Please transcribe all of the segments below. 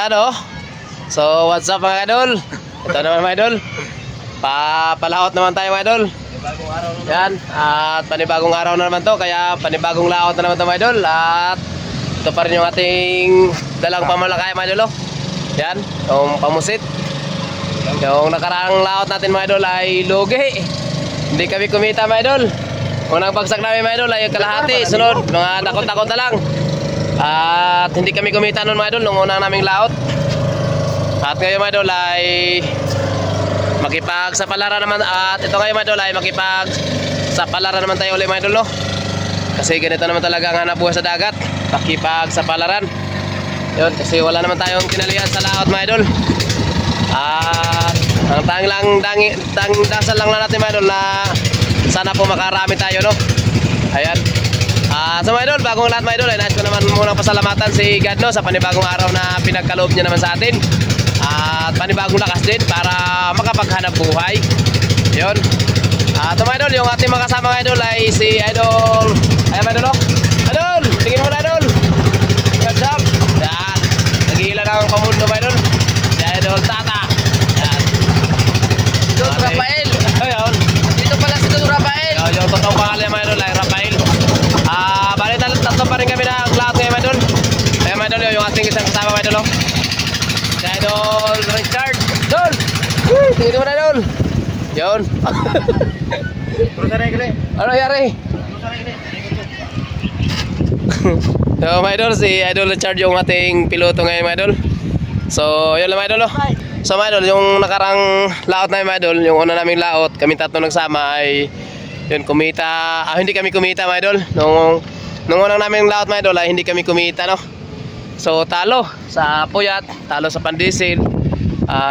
Yan oh. So what's up mga idol? Ito naman mga idol. Papalaot naman tayo mga idol. Panibagong araw naman. Yan. At panibagong araw na naman to. Kaya panibagong laot na naman to mga idol. At ito pa rin yung ating dalang pamalakay mga idol oh. Yan. Yung pamusit. Yung nakaraang laot natin mga idol ay lugi. Hindi kami kumita mga idol. Unang bagsak namin mga idol ay kalahati. Sunod mga takot-takot na lang. At hindi kami kumita noon mga idol nung unang naming laot. At ngayon mga idol ay makipagsapalaran naman. At ito ngayon mga idol ay makipagsapalaran naman tayo ulit mga idol no. Kasi ganito naman talaga ang hanap buhay sa dagat. Makipagsapalaran. Yun, kasi wala naman tayong kinalian sa laot mga idol. At ang tanging dasal lang natin mga idol na sana po makarami tayo no. Ayan. So mga idol, bagong lahat mga idol ay nais ko naman munang pasalamatan si God no, sa panibagong araw na pinagkaloob niya naman sa atin. At panibagong lakas din para makapaghanap buhay. Yun. Ito mga idol, yung ating mga kasama mga idol ay si Idol. Ayan mga idol no. Idol, tingin mo na idol. Good job. Yan. Nag-iila na ang pamundo mga idol. Si Idol Tata. Yan. Don Rafael. Ayun. Dito pala si Don Rafael. Yung totoong pangalan mga idol ay Rafael. Bali tatlo pa rin kami na ang lahat ngayon mga idol. Ayan mga idol, yung ating isang kasama mga idol. Si Idol Richard. Idol! Tingin mo na idol. Yun. Ano nangyari? So mga idol, si Idol Richard yung ating piloto ngayon mga idol. So yun lang mga idol no. So mga idol, yung nakarang laot na mga idol, yung una naming laot, kami tatlo nagsama ay yun, kumita. Hindi kami kumita mga idol. Nung unang naming laot mga idol ay hindi kami kumita no. So talo sa puyat, talo sa pandisil.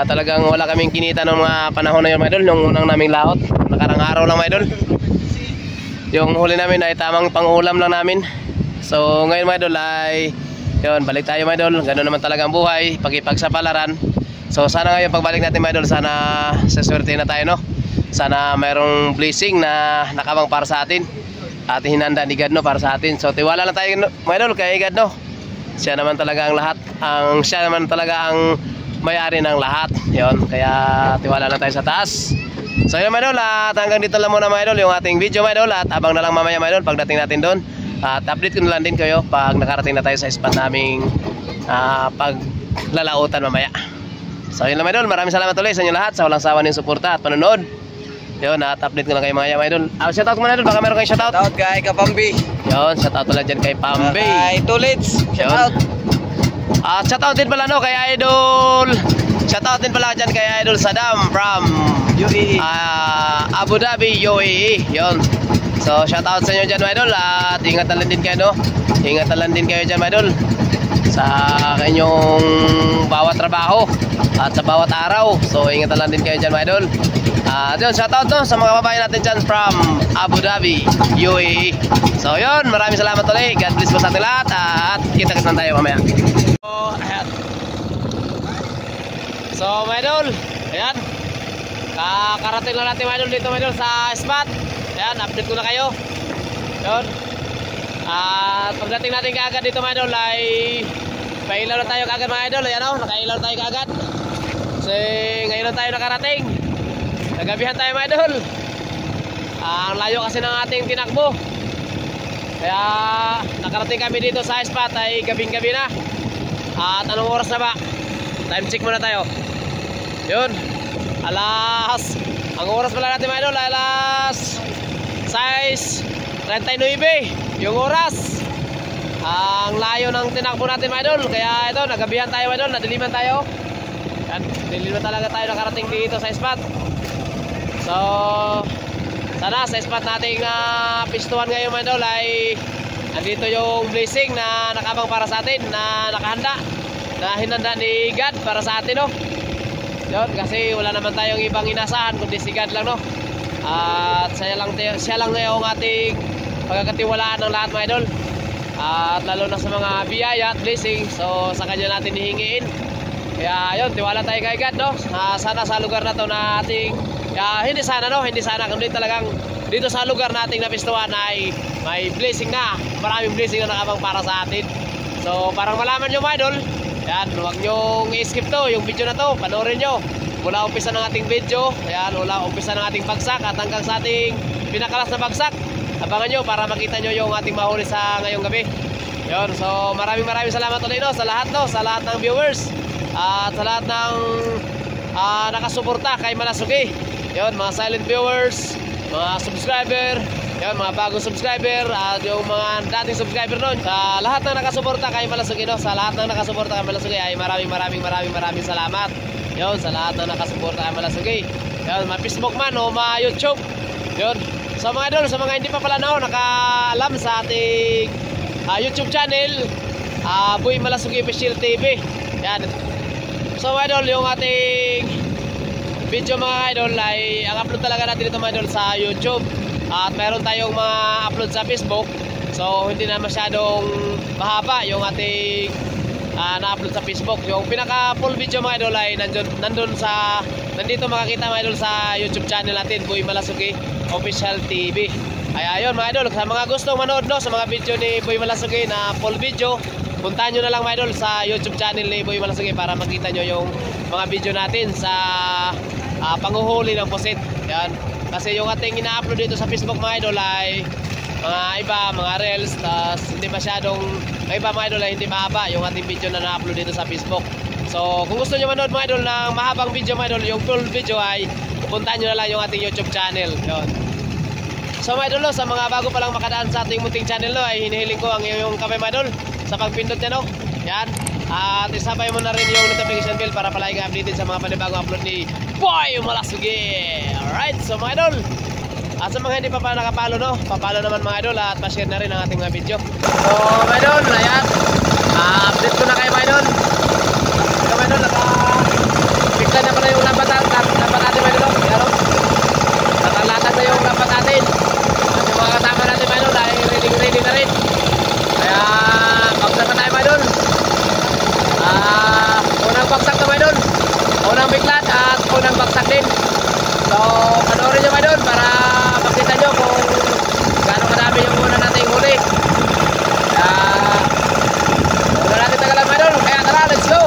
Talagang wala kaming kinita nung mga panahon na yun mga idol. Nung unang naming laot, nakarang araw lang mga idol. Yung huli namin ay tamang pangulam lang namin. So ngayon mga idol ay yun, balik tayo mga idol. Ganoon naman talaga ang buhay, pagipagsapalaran. So sana ngayon pagbalik natin mga idol, sana saswerte na tayo no. Sana mayroong blessing na nakabang para sa atin. At hinanda ni God no para sa atin. So tiwala lang tayo mga idol kay God no. Siya naman talaga ang lahat. Siya naman talaga ang may-ari ng lahat. Yun, kaya tiwala lang tayo sa taas. So yun mga idol, at hanggang dito lang muna mga idol yung ating video mga idol. At abang na lang mamaya mga idol pagdating natin doon. At update ko na lang din kayo pag nakarating na tayo sa spot naming paglalautan mamaya. So yun lang mga idol, maraming salamat ulit sa inyo lahat sa walang sawa ng suporta at panonood. Yun, at update ko lang kayo mga idol. Shoutout ko mga idol, baka meron kayong shoutout. Shoutout kay Kapambi. Yun, shoutout ulit dyan kay Pambi. Kay Tulits. Shoutout. Shoutout din pala no kay Idol. Shoutout din pala dyan kay Idol Saddam from UAE. Abu Dhabi, UAE. Yun. So shoutout sa inyo dyan mga idol. At ingat na lang din kayo no. Ingat na lang din kayo dyan mga idol sa inyong bawat trabaho at sa bawat araw. So ingat na lang din kayo dyan mga idol. Yun, shoutout no sa mga babae natin dyan from Abu Dhabi, UAE. So yun, maraming salamat ulit. God bless po sa ating lahat. At kita-kita na tayo mamaya. Ayan. So mga idol, ayan, kakarating lang natin mga idol dito mga idol sa spot. Ayan, update ko na kayo. Yun. At pagdating natin kaagad dito mga idol ay pailaw na tayo kaagad mga idol. Ayan o, nakailaw tayo kaagad. Kasi ngayon na tayo nakarating. Nagabihan tayo mga idol. Ang layo kasi ng ating tinakbo. Kaya nakarating kami dito sa spot ay gabing-gabi na. At anong oras na ba? Time check muna tayo. Yun, ang oras pala natin mga idol, alas 6:39 yung oras. Ang layo ng tinakbo natin mga idol. Kaya ito, nagabihan tayo mga idol, nadiliman tayo. Yan, nadiliman talaga tayo nakarating dito sa spot. So sana sa spot nating pistuhan ngayon mga idol ay andito yung blessing na nakabang para sa atin, na nakahanda, na hinanda ni God para sa atin no. Yun, kasi wala naman tayong ibang inasahan kundi si God lang no. At siya lang yung ating pagkakatiwalaan ng lahat mga idol. At lalo na sa mga biyaya at blessing, so sa kanya natin hihingiin. Kaya yun, tiwala tayo kay God no. Sana sa lugar na to na ating hindi sana kundi talagang dito sa lugar nating napistuhan ay may blessing na, maraming blessing na nakabang para sa atin. So parang malaman nyo mga idol, Yan, huwag nyong i-skip to, yung video na to, panoorin nyo. Mula umpisa ng ating video, ayan, mula umpisa ng ating bagsak at hanggang sa ating pinakalas na bagsak. Abangan nyo para makita nyo yung ating mahuli sa ngayong gabi. Yun, so maraming salamat ulit no, sa lahat no, sa lahat ng viewers at sa lahat ng nakasuporta kay Malasugi. Yun, mga silent viewers, mga subscriber, yun, mga bagong subscriber at yung mga dating subscriber nun. Sa lahat ng nakasuporta kay Malasugi no, sa lahat ng nakasuporta kay Malasugi ay maraming salamat. Yun, sa lahat ng nakasuporta kay Malasugi. Yun, mga Facebook man o mga YouTube. Yun, so mga idol, sa mga hindi pa pala nakaalam sa ating YouTube channel, Boy Malasugi Official TV. Yan. So mga idol, yung ating video mga idol ay ang upload talaga natin ito mga idol sa YouTube. At meron tayong mga upload sa Facebook. So hindi na masyadong mahaba yung ating na-upload sa Facebook. Yung pinaka full video mga idol ay nandito makakita mga idol sa YouTube channel natin, Boy Malasugi Official TV. Ay ayun mga idol, sa mga gustong manood no, sa mga video ni Boy Malasugi na full video, puntahan nyo na lang mga idol sa YouTube channel ni Boy Malasugi para makita nyo yung mga video natin sa panghuhuli ng pusit. Yan. Kasi yung ating ina-upload dito sa Facebook mga idol ay mga reels, tas hindi masyadong iba mga idol ay hindi mahaba yung ating video na na-upload dito sa Facebook. So kung gusto nyo manood mga idol ng mahabang video mga idol, yung full video ay puntahan nyo na lang yung ating YouTube channel. Yun. So mga idol, sa mga bago pa lang makadaan sa ating munting channel no, ay hinihiling ko ang iyong kamay mga idol sa pagpindot nyo no. Yan. At isabay mo na rin yung notification bell para palagi ka updated sa mga panibagong upload ni Boy Malasugi. Alright, so mga idol, at sa mga hindi pa nakapalo no, papalo naman mga idol at pa-share na rin ang ating mga video. So mga idol, ayan, update ko na kayo mga idol. So mga idol, naka-pigla na pala yung lambat natin mga idol. Ayan, nakalatag na yung lambat natin. At yung mga kasama natin mga idol ay ready na rin. Kaya bagsak na tayo mga idol. Unang bagsak na mga idol, unang biglat at unang bagsak din. So panoorin nyo mga idol para makita nyo kung gaano kadami yung una nating huli. Wala natin tagalan mga idol, kaya tara, let's go.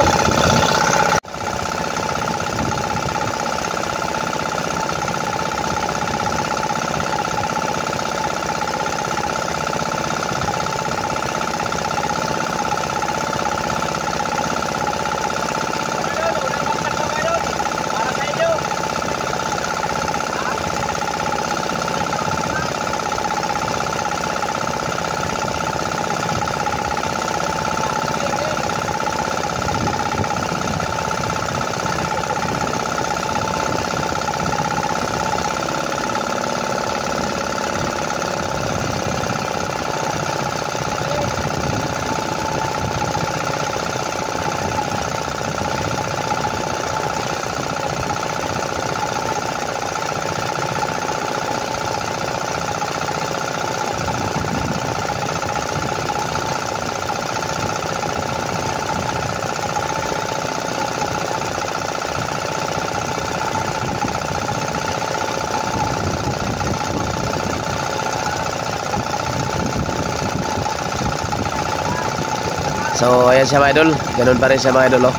So ayan siya mga idol, ganun pa rin siya mga idol oh.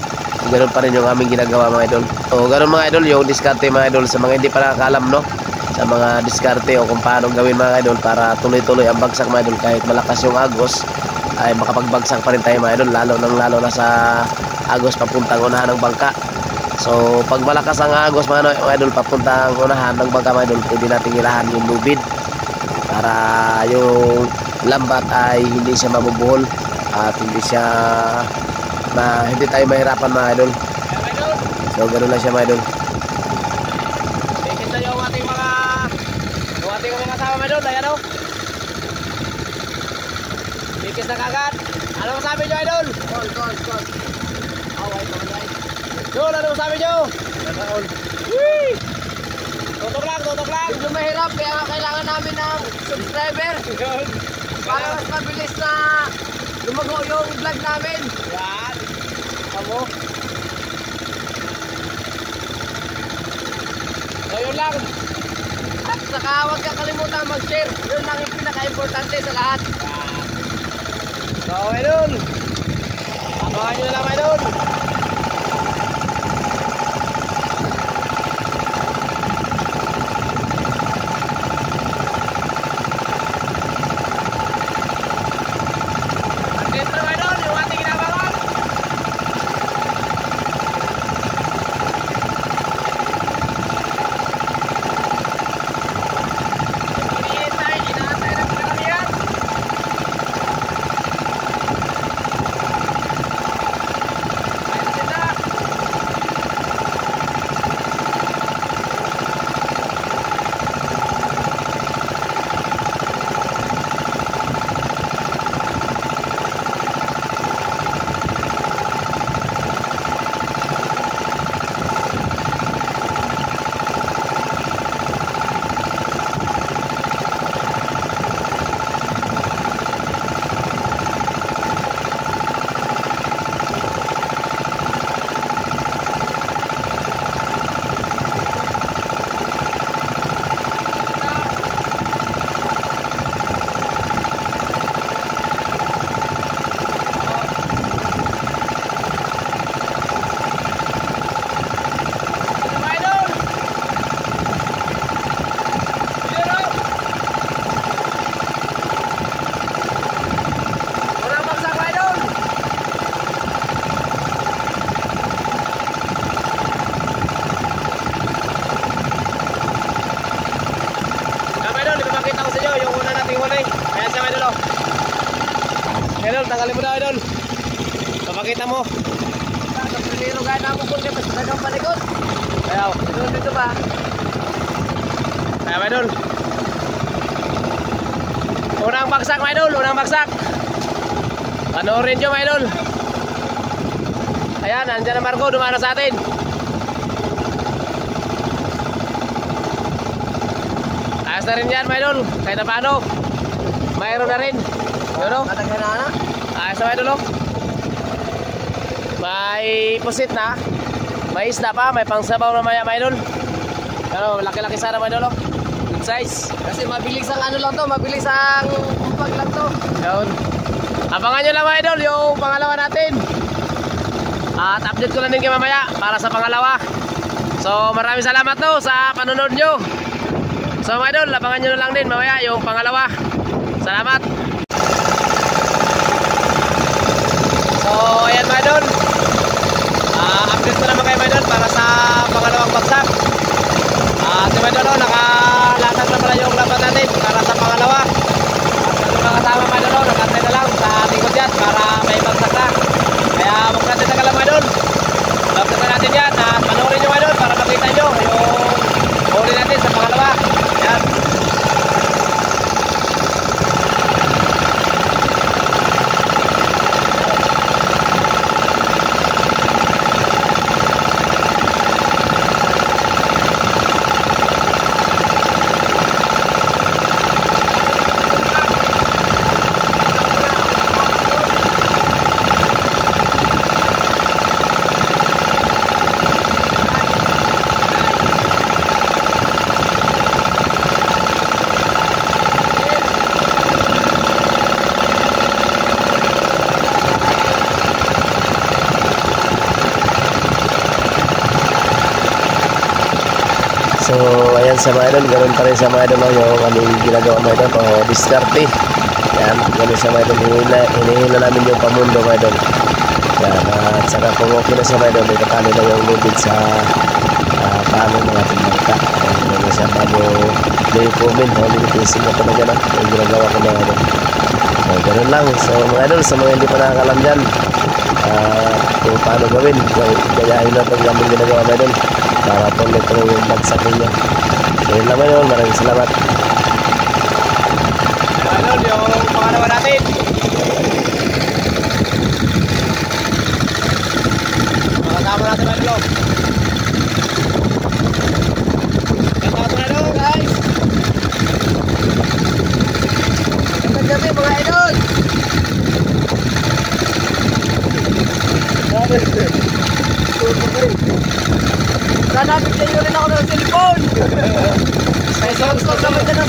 Ganun pa rin yung aming ginagawa mga idol. So ganun mga idol yung diskarte mga idol sa mga hindi pa nakakalam no, sa mga diskarte o kung paano gawin mga idol para tuloy-tuloy ang bagsak mga idol. Kahit malakas yung agos ay makapagbagsak pa rin tayo mga idol, lalo na sa agos papuntang unahan ng bangka. So pag malakas ang agos mga idol papuntang unahan ng bangka mga idol, pwede natin ilahan yung lubid para yung lambat ay hindi siya mabubuhol at hindi tayo mahirapan mga idol. So ganoon lang siya mga idol. Kita yung ating mga kasama mga idol. Ayan o, bikis na kagad. Ano masabi nyo idol? Gol. Dol, ano masabi nyo? Wee! Tutok lang. Medyo mahirap kaya kailangan namin ng subscriber para mas mabilis na lumago yung vlog namin. Yan. Tamo. So yun lang. At saka huwag kang kalimutan mag-share. Yun lang yung pinaka-importante sa lahat. So ayun. Abangan nyo na lang idol. Dito idol, yung ating inabangan. Inaantay ng karamihan. Ayun sila. Idol, tanggalin mo na idol. Papakita mo. Sa primero gaya na mo kung di mas dagang palikod. Ayaw. Dito ba? Ayaw idol. Unang bagsak mga idol, unang bagsak. Panoorin nyo mga idol. Ayan, nandiyan na Marco, dumana sa atin. Ayos na rin yan mga idol, kahit na paano. Mayroon na rin. Yun o. Katagyan na. Ayos na mga idol o. May pusit na. May isda pa, may pangsabaw na maya mga idol. Pero laki-laki sana mga idol o. Good size. Kasi mabilis ang ano lang to, mabilis ang umpag lang to. Yun. Abangan nyo lang mga idol yung pangalawa natin. At update ko lang din kayo mamaya para sa pangalawa. So maraming salamat no sa panonood nyo. So mga idol, abangan nyo na lang din mamaya yung pangalawa. Salamat. So ayan mga idol, update ko naman kayo mga idol para sa pangalawang bagsak. At yung mga idol, nakalatag na pala yung laban natin para sa pangalawa. At yung mga kasama mga idol, nakantay na lang sa likod yan para may bagsak na. Kaya huwag natin tagalang mga idol. Bagsak na natin yan at panoorin nyo mga idol para makita nyo yung huli natin sa pangalawa. Yan. So ayan sa mga idol, ganoon pa rin sa mga idol no, yung aming ginagawa mga idol, diskarte. Yan, ganoon sa mga idol, hinihila namin yung pamundo mga idol. Yan, at saka kung okay na sa mga idol, ikatalo na yung lubid sa paano ng ating bangka. Ayan, ganoon siya bago may-comment, limitation na ito na ganoon, yung ginagawa ko mga idol. So ganoon lang, so mga idol, sa mga hindi pa nakakalam dyan, kung paano gawin, gayahin na itong aming ginagawa mga idol para tuloy-tuloy yung bagsak ninyo. So yun naman yun, maraming salamat. Ayun, yung pangalawa natin. Makasama natin mga idol. Ganda mga idol, guys. Ganda gabi mga idol. Nanapit kayo rin ako ng cellphone. May songs naman dyan ng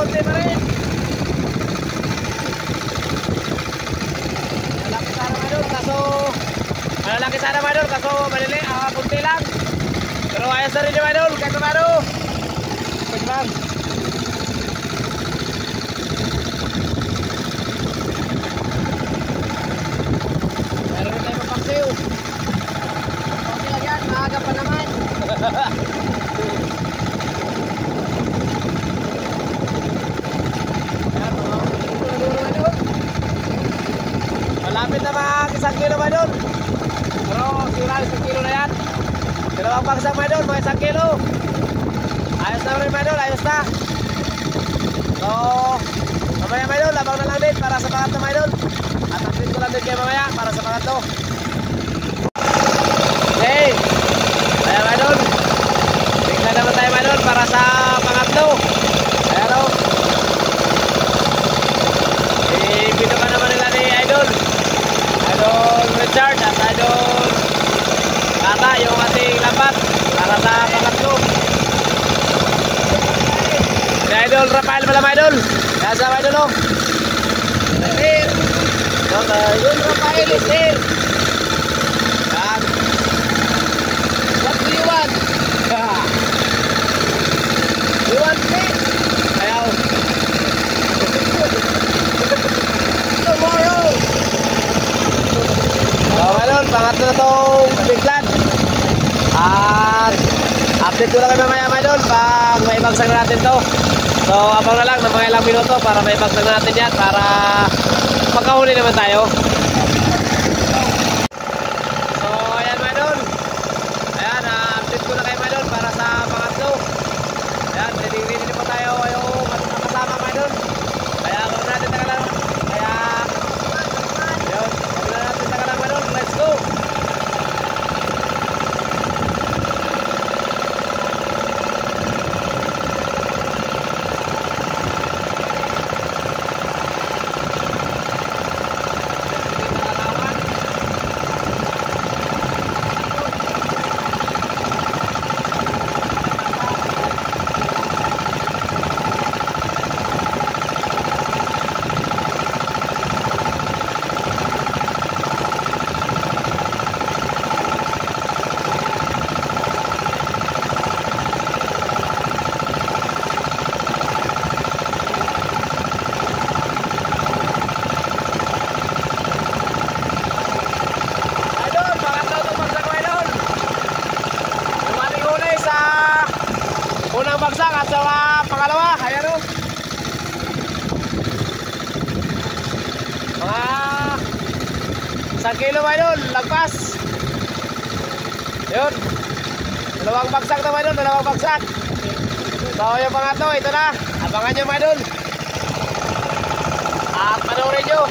konti pa rin. Malalaki sana mga idol, kaso malili, kunti lang. Pero ayos na rin yung mga idol, kahit paano. Pwede lang. Meron rin tayo magpaksiw. Paksiw lang yan, maaga pa naman. Malapit na mga 1 kilo mga idol. Pero sigurado 1 kilo na yan. Dalawang bagsak mga idol, mga 1 kilo. Ayos na rin mga idol, ayos na. So, mamaya mga idol, labang na lang din para sa pangatlo mga idol. At update ko lang din kayo mamaya para sa pangatlo. Okay. Ayan mga idol. Tingnan naman tayo mga idol para sa pangatlo. Ayan o. I-video ka naman nila ni Idol Richard at Idol Kata yung ating lambat para sa pangatlo. Si Idol Rafael pala mga idol. Kaya sa mga idol o. Sir. Idol Rafael is here. Yan. What do you want? You want me? Ayaw. Tomorrow. So ngayon, pangatlo na itong biglan. At update ko lang kayo mamaya mga idol pag may bagsag na natin to. So abang na lang ng mga ilang minuto para may bagsag na natin yan para magkahuli naman tayo. So ayan mga idol. Ayan, update ko na kayo mga idol para sa pangatlo. Ayan, ready po tayo yung kasama mga idol. Kaya kung natin tagalan. Kaya yun, kung natin tagalan mga idol. Let's go! Bagsak at sa pangalawa, ayan o. Mga 1 kilo mga idol, lagpas. Yun. Dalawang bagsak na mga idol, dalawang bagsak. So yung pangatlo, ito na. Abangan nyo mga idol. At panoorin nyo.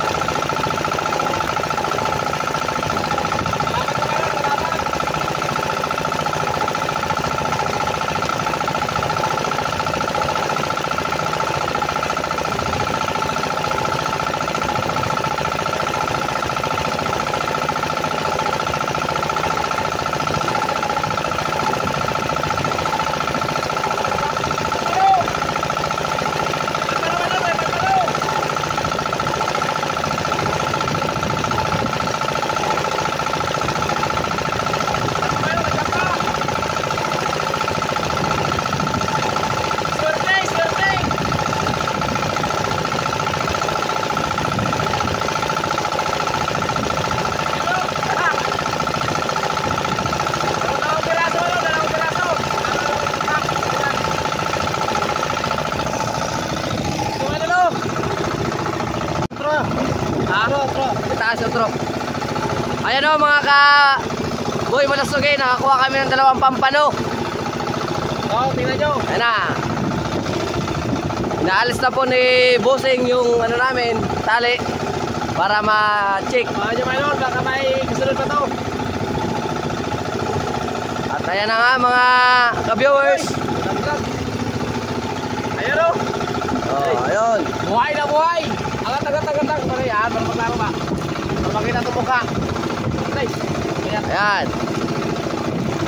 Ayan o mga boy malasugay, nakakuha kami ng 2 pampano. So tingnan nyo. Ayan na. Inaalis na po ni Bossing yung ano namin, tali para ma-check. Ayan nyo baka may kasunod pa to. At ayan na nga mga ka-viewers. Ayan o. Oh, ayun. Buhay na buhay. Angat. Para yan, para maglaro ba? Para makita itong mukha. Ayan.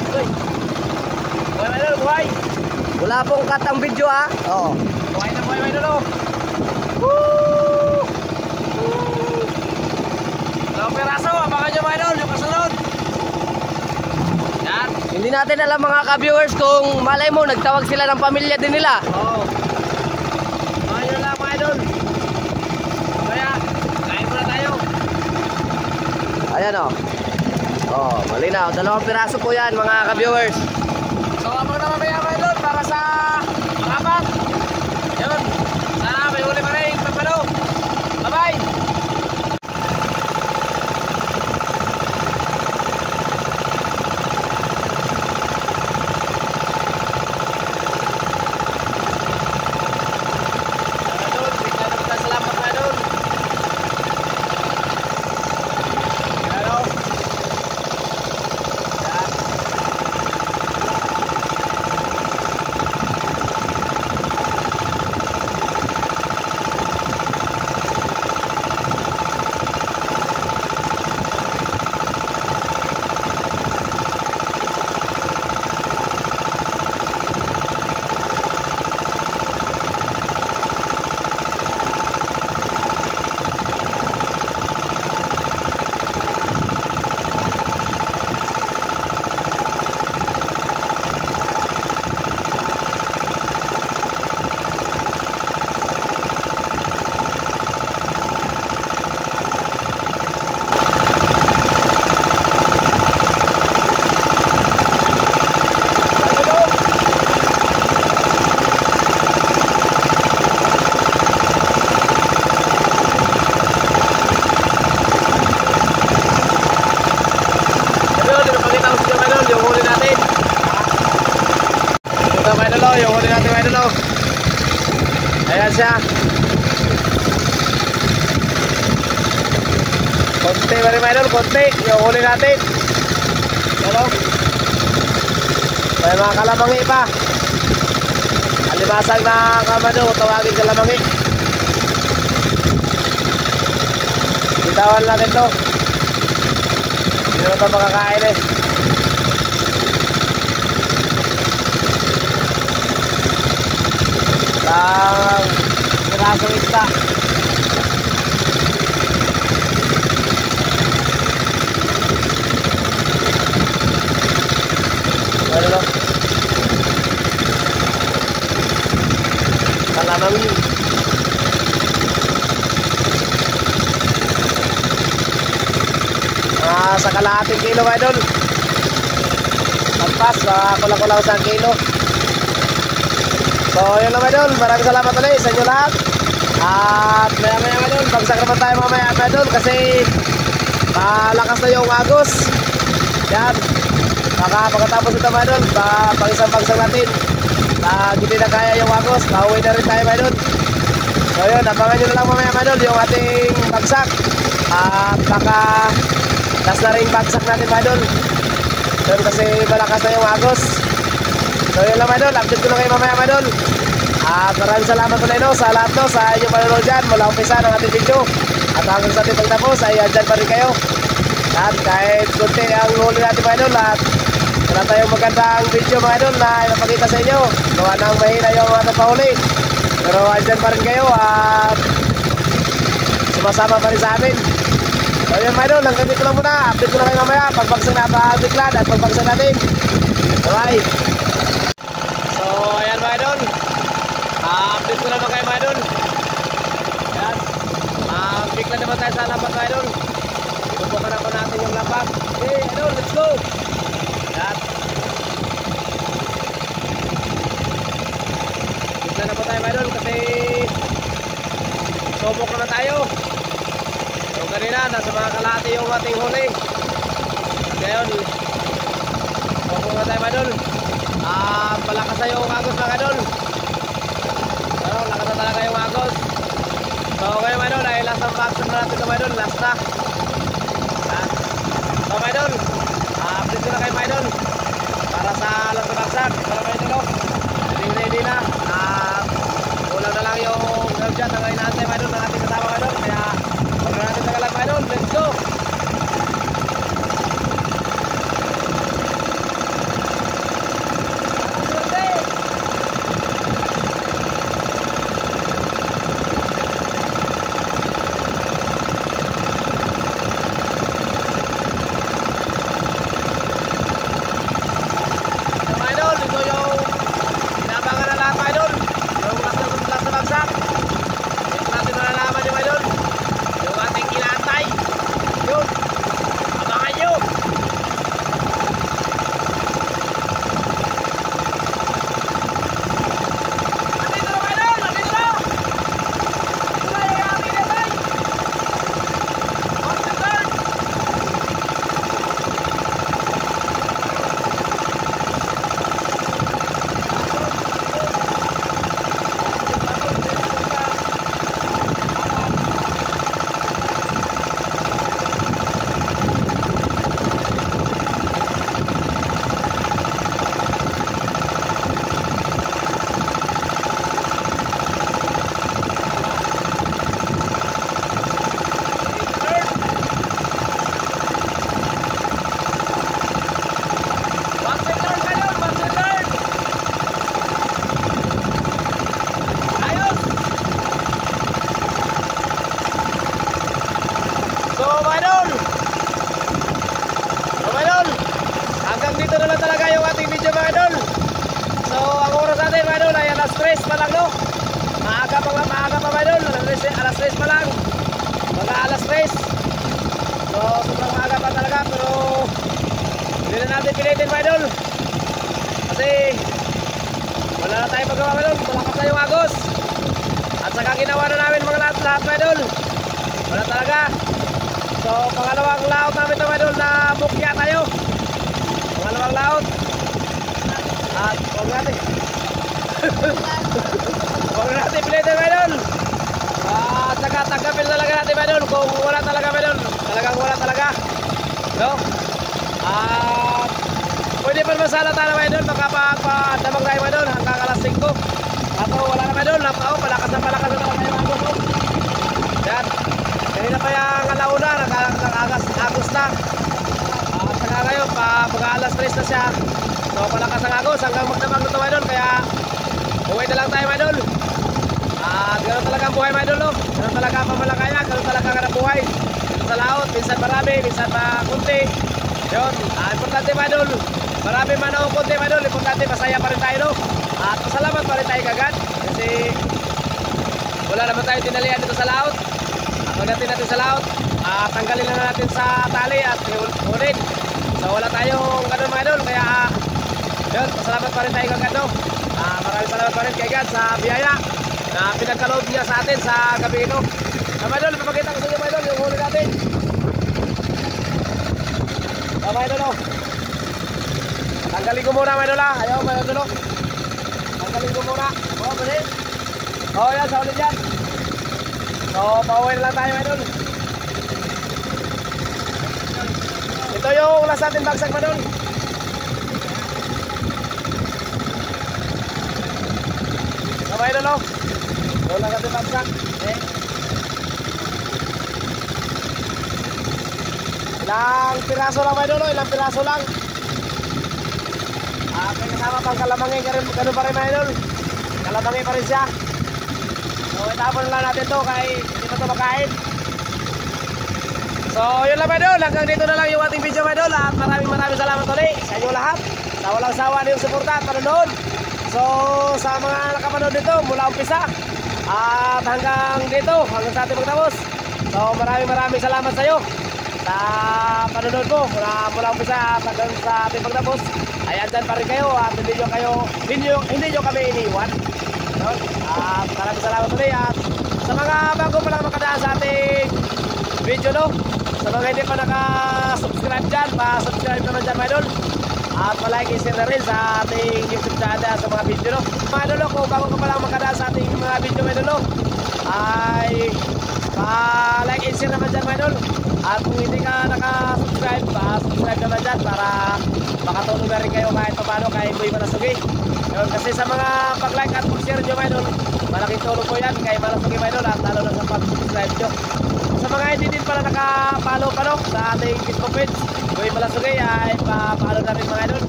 Buhay. Buhay. Wala pong cut ang video ha. Oo. Buhay na buhay, idol oh. Dalawang piraso, abangan nyo mga idol, yung kasunod. Yan. Hindi natin alam mga ka-viewers kung malay mo nagtawag sila ng pamilya din nila. Oo. Abangan nyo lang mga idol. Kaya, kain muna tayo. Ayan o. Oh, malinaw. Dalawang piraso po yan mga ka-viewers. So, abang na mamaya mga idol para sa kapat. Yun. Sana may huli pa rin. Pagpalo. Bye-bye. Ayan siya. Konti ba rin mga idol? Konti. Yung huli natin. Ano? May mga kalamangi pa. Alimasag na kamano. Tawagin kalamangi. Bitawan natin to. Hindi naman ito makakain eh. Ang pirasong isda. Ano no? Kalamangi. Sa kalahating kilo idol. Pagpas, kulang-kulang sa kilo. So yun lang idol, maraming salamat ulit sa inyo lahat. At maya idol, bagsak naman tayo mamaya idol kasi malakas na yung agos. Yan, baka pagkatapos ito idol, pag isang bagsak natin hindi na kaya yung agos, pauwi na rin tayo idol. So yun, abangan nyo na lang mamaya idol yung ating bagsak. At baka last na rin bagsak natin idol. Yun kasi malakas na yung agos. So yun lang idol, update ko na kayo mamaya idol. At maraming salamat ulit no, sa lahat no, sa inyong panonood dyan mula umpisa ng ating video. At hanggang sa ating pagtapos ay dyan pa rin kayo. At kahit kunti ang huli natin mga idol, at wala tayong magandang video mga idol na ipapakita sa inyo. Gawa nang mahina yung ating pahuli. Pero dyan pa rin kayo at sumasama pa rin sa amin. So yun mga idol, hanggang dito lang muna. Update ko na kayo mamaya pagbagsak na pagbiklad at pagbagsak natin. Bye. So ayan mga idol, update ko na lang kayo mga idol. Ayan, bigla naman tayo sa lambat mga idol. Ibubukan ako natin yung lambat. Okay idol, let's go. Ayan, bigla naman tayo mga idol kasi subok na tayo. So kanina nasa mga kalahati yung ating huli. Ngayon subok na tayo mga idol. Malakas na yung agos mga idol. Pero lakas na talaga yung agos. So ngayon mga idol ay last ang vaccine na natin mga idol. Last na. So mga idol, update ko na kayo mga idol para sa last na vaccine. Pero mga idol, ready na. Kulang na lang yung ground dyan na inaantay mga idol ng ating kasama mga idol. Kaya huwag na natin tagalan mga idol. Let's go. talaga yung ating video mga idol. So ang oras natin mga idol ay alas 3 pa lang no. Maaga pa mga idol, alas 3 pa lang. Mga alas 3. So sobrang maaga pa talaga pero hindi na natin pilitin mga idol. Kasi wala na tayong magawa mga idol, malakas na yung agos. At saka ginawa na namin mga lahat mga idol. Wala talaga. So pangalawang laot namin ito mga idol na bukya tayo. Pangalawang laot. At huwag natin huwag natin pilitin mga idol. At saka tanggapin talaga natin mga idol kung wala talaga mga idol. Talagang wala talaga no? At pwede pa naman sana tayo mga idol makapagpadamag tayo mga idol hanggang alas 5. Ato wala na mga idol. Palakas na talaga yung agos no? Yan. Kanina pa yung alauna nag-agos na. At saka ngayon pag alas 3 na siya. So palakas ang agos hanggang magdamag na ito mga idol. Kaya uwi na lang tayo mga idol. At ganoon talaga ang buhay mga idol no? Ganoon talaga ang pamalakaya. Ganoon talaga ang buhay. Sa laot, minsan marami, minsan kunti. Yun, importante mga idol. Marami man o kunti mga idol. Importante masaya pa rin tayo no? At salamat pa rin tayo kagad. Kasi wala naman tayo tinalian dito sa laot. Pagdating natin sa laot, tanggalin na natin sa tali at hulin. So wala tayong ganun mga idol. Kaya yun, salamat pa rin tayo kagad no? Maraming salamat pa rin kay God sa biyaya na pinagkaloob niya sa atin sa gabi ito. Mga idol, ipapakita ko sa inyo mga idol yung huli natin. Mga idol no? Tanggalin ko muna mga idol ha. Ayaw mga idol no? Tanggalin ko muna. Balik. Yan, sa ulit yan. So, pauwi na lang tayo mga idol. Ito yung last natin bagsak mga idol. So mga idol no? Ito lang natin bagsak. Ilang piraso lang mga idol no? Ilang piraso lang. May kasama pang kalamangi. Ganun pa rin mga idol. Kalamangi pa rin siya. So itapon lang natin to kaya hindi pa ito makain. So yun lang mga idol. Hanggang dito na lang yung ating video mga idol. At maraming salamat ulit sa inyo lahat. Sa walang sawa na yung suporta at panonood. So sa mga nakapanood dito mula umpisa at hanggang dito, hanggang sa ating magtapos. So maraming salamat sa iyo sa panonood mo mula umpisa hanggang sa ating magtapos. Ay andyan pa rin kayo at hindi nyo kami iniwan. At maraming salamat ulit. At sa mga bago pa lang makadaan sa ating video no, sa mga hindi pa naka-subscribe dyan, pa-subscribe naman dyan mga idol. At palike and share na rin sa ating YouTube channel sa mga video no. Mga idol kung bago ka pa lang makadaan sa ating mga video mga idol no, ay pa-like and share naman dyan mga idol. At kung hindi ka naka-subscribe, pa-subscribe naman dyan para makatulong na rin kayo kahit paano kahit Boy Malasugi. Yun, kasi sa mga pag-like at pag-share nyo mga idol, malaking tulong po yan kay Malasugi mga idol at lalo na sa pag-subscribe nyo. Sa mga hindi din pala naka-follow pa no, sa ating Facebook page Boy Malasugi ay pa-follow na rin mga idol.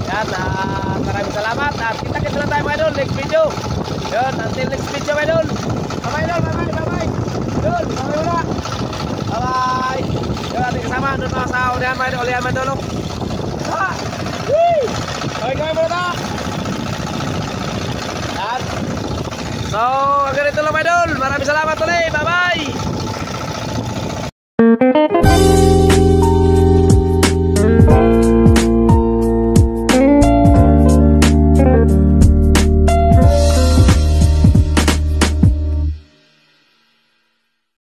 Yan, maraming salamat at kita-kita lang tayo mga idol next video. Yun, until next video mga idol. Bye idol, bye. Yun, bye muna. Bye. Yun, ating kasama doon mga sa ulihan mga idol. Okay, kami muna. Yan. So, ganito lang mga idol. Maraming salamat ulit. Bye-bye.